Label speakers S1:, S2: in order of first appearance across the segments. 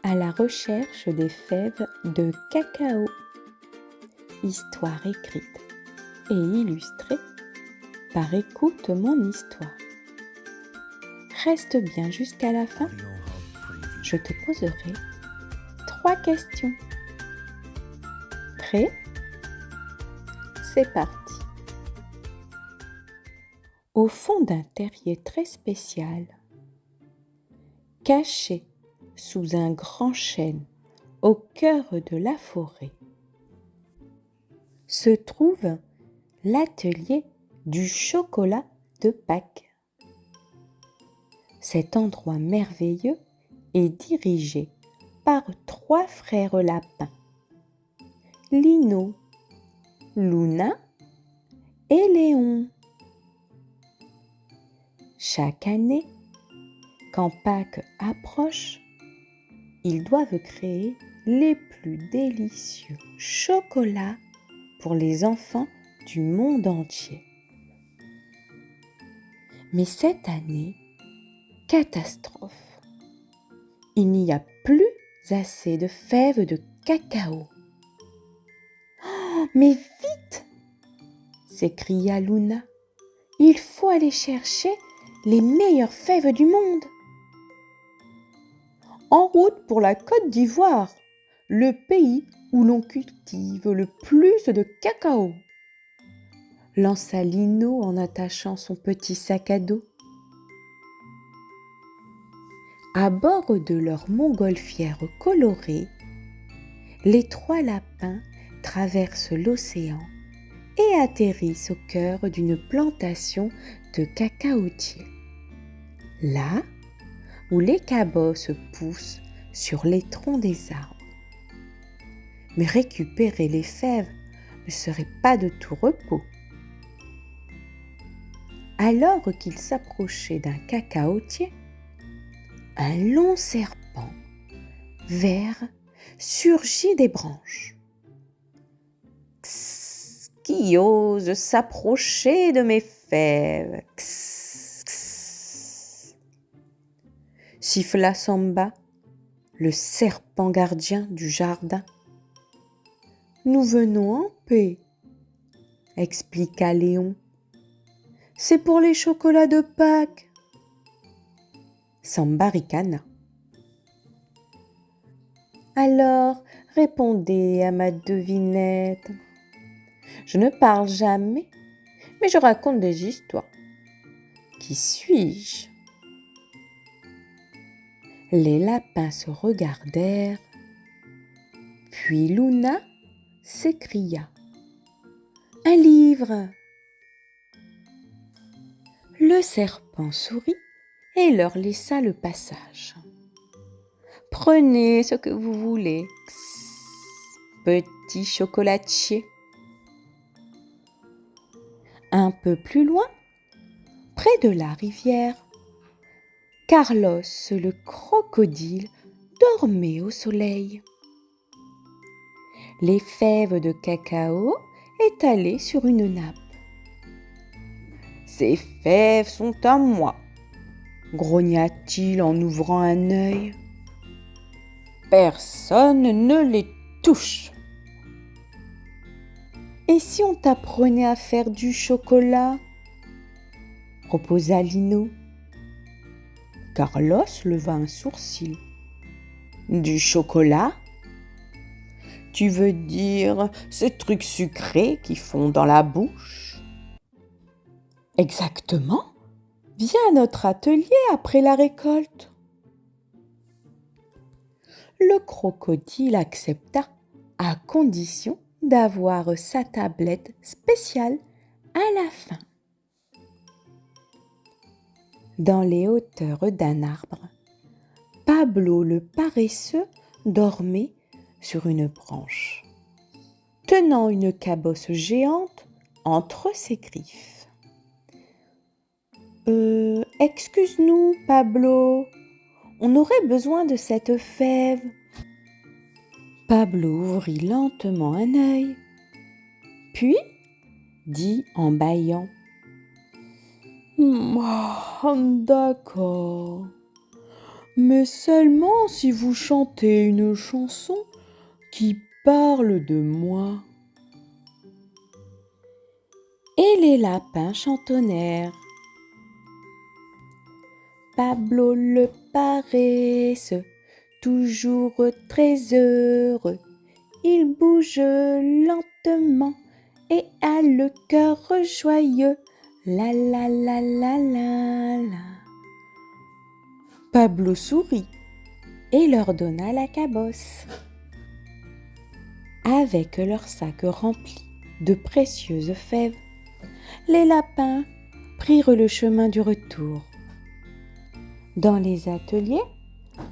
S1: à la recherche des fèves de cacao. Histoire écrite et illustrée par Écoute mon histoire. Reste bien jusqu'à la fin. Je te poserai 3 questions. Prêt? C'est parti. Au fond d'un terrier très spécial, caché sous un grand chêne au cœur de la forêt, se trouve l'atelier du chocolat de Pâques. Cet endroit merveilleux est dirigé par 3 frères lapins, Lino, Luna et Léon. Chaque année, quand Pâques approche, ils doivent créer les plus délicieux chocolats pour les enfants du monde entier. Mais cette année, catastrophe! Il n'y a plus assez de fèves de cacao. Oh, mais vite! S'écria Luna. Il faut aller chercher les meilleures fèves du monde. En route pour la Côte d'Ivoire, le pays où l'on cultive le plus de cacao, lança Lino en attachant son petit sac à dos. À bord de leur montgolfière colorée, les 3 lapins traversent l'océan et atterrissent au cœur d'une plantation de cacaotiers. Là où les cabosses poussent sur les troncs des arbres. Mais récupérer les fèves ne serait pas de tout repos. Alors qu'ils s'approchaient d'un cacaotier, un long serpent vert surgit des branches. « Kss, qui ose s'approcher de mes fèves ?» Kss, kss. Siffla Samba, le serpent gardien du jardin. « Nous venons en paix, » expliqua Léon. « C'est pour les chocolats de Pâques. » Samba ricana. « Alors, répondez à ma devinette. Je ne parle jamais, mais je raconte des histoires. Qui suis-je » Les lapins se regardèrent, puis Luna s'écria. « Un livre !» Le serpent sourit et leur laissa le passage. « Prenez ce que vous voulez, petit chocolatier. » Un peu plus loin, près de la rivière, Carlos le crocodile dormait au soleil. Les fèves de cacao étalées sur une nappe. « Ces fèves sont à moi !» grogna-t-il en ouvrant un œil. « Personne ne les touche !» « Et si on t'apprenait à faire du chocolat ?» proposa Lino. Carlos leva un sourcil. « Du chocolat ? Tu veux dire ces trucs sucrés qui font dans la bouche ?» « Exactement. Viens à notre atelier après la récolte. » Le crocodile accepta à condition d'avoir sa tablette spéciale à la fin. Dans les hauteurs d'un arbre, Pablo le paresseux dormait sur une branche, tenant une cabosse géante entre ses griffes. « Excuse-nous, Pablo, on aurait besoin de cette fève. » Pablo ouvrit lentement un œil, puis dit en bâillant. « D'accord, mais seulement si vous chantez une chanson qui parle de moi. » Et les lapins chantonnèrent. Pablo le paresseux, toujours très heureux, il bouge lentement et a le cœur joyeux. La la la la la la. Pablo sourit et leur donna la cabosse. Avec leur sac rempli de précieuses fèves, les lapins prirent le chemin du retour. Dans les ateliers,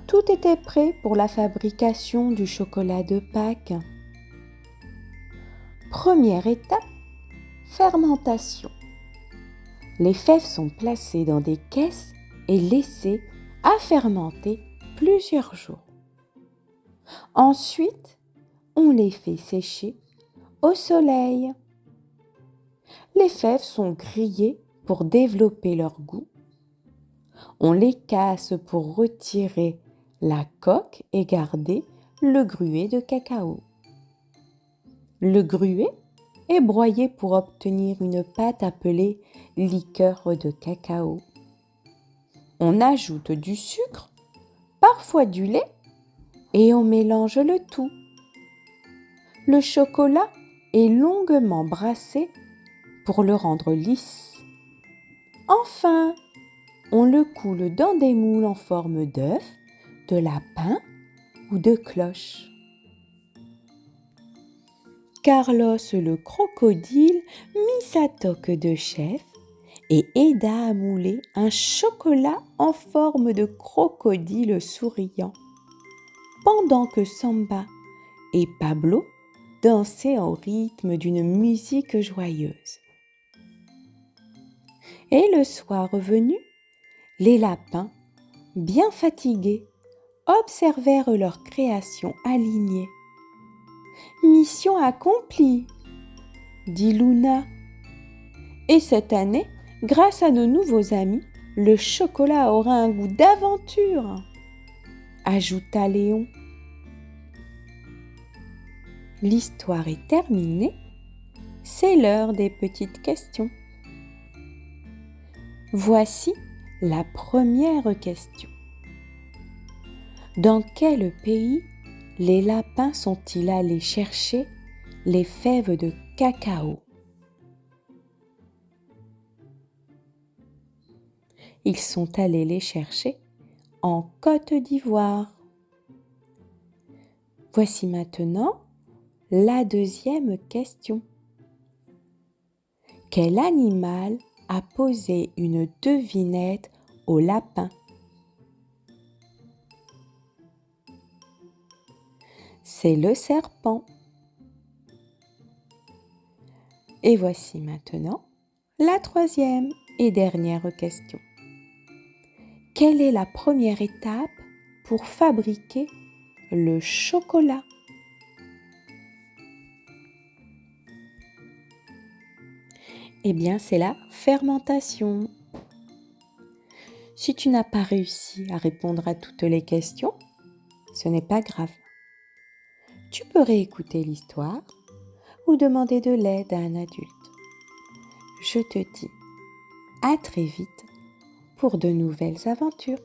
S1: tout était prêt pour la fabrication du chocolat de Pâques. Première étape, fermentation. Les fèves sont placées dans des caisses et laissées à fermenter plusieurs jours. Ensuite, on les fait sécher au soleil. Les fèves sont grillées pour développer leur goût. On les casse pour retirer la coque et garder le gruet de cacao. Le gruet est broyé pour obtenir une pâte appelée liqueur de cacao. On ajoute du sucre, parfois du lait, et on mélange le tout. Le chocolat est longuement brassé pour le rendre lisse. Enfin, on le coule dans des moules en forme d'œuf, de lapin ou de cloche. Carlos le crocodile mit sa toque de chef et aida à mouler un chocolat en forme de crocodile souriant, pendant que Samba et Pablo dansaient au rythme d'une musique joyeuse. Et le soir venu, les lapins, bien fatigués, observèrent leur création alignée. « Mission accomplie !» dit Luna. « Et cette année, grâce à nos nouveaux amis, le chocolat aura un goût d'aventure !» ajouta Léon. L'histoire est terminée, c'est l'heure des petites questions. Voici la première question. Dans quel pays les lapins sont-ils allés chercher les fèves de cacao? Ils sont allés les chercher en Côte d'Ivoire. Voici maintenant la deuxième question. Quel animal a posé une devinette au lapin? C'est le serpent. Et voici maintenant la troisième et dernière question. Quelle est la première étape pour fabriquer le chocolat? Eh bien, c'est la fermentation. Si tu n'as pas réussi à répondre à toutes les questions, ce n'est pas grave. Tu peux réécouter l'histoire ou demander de l'aide à un adulte. Je te dis à très vite pour de nouvelles aventures.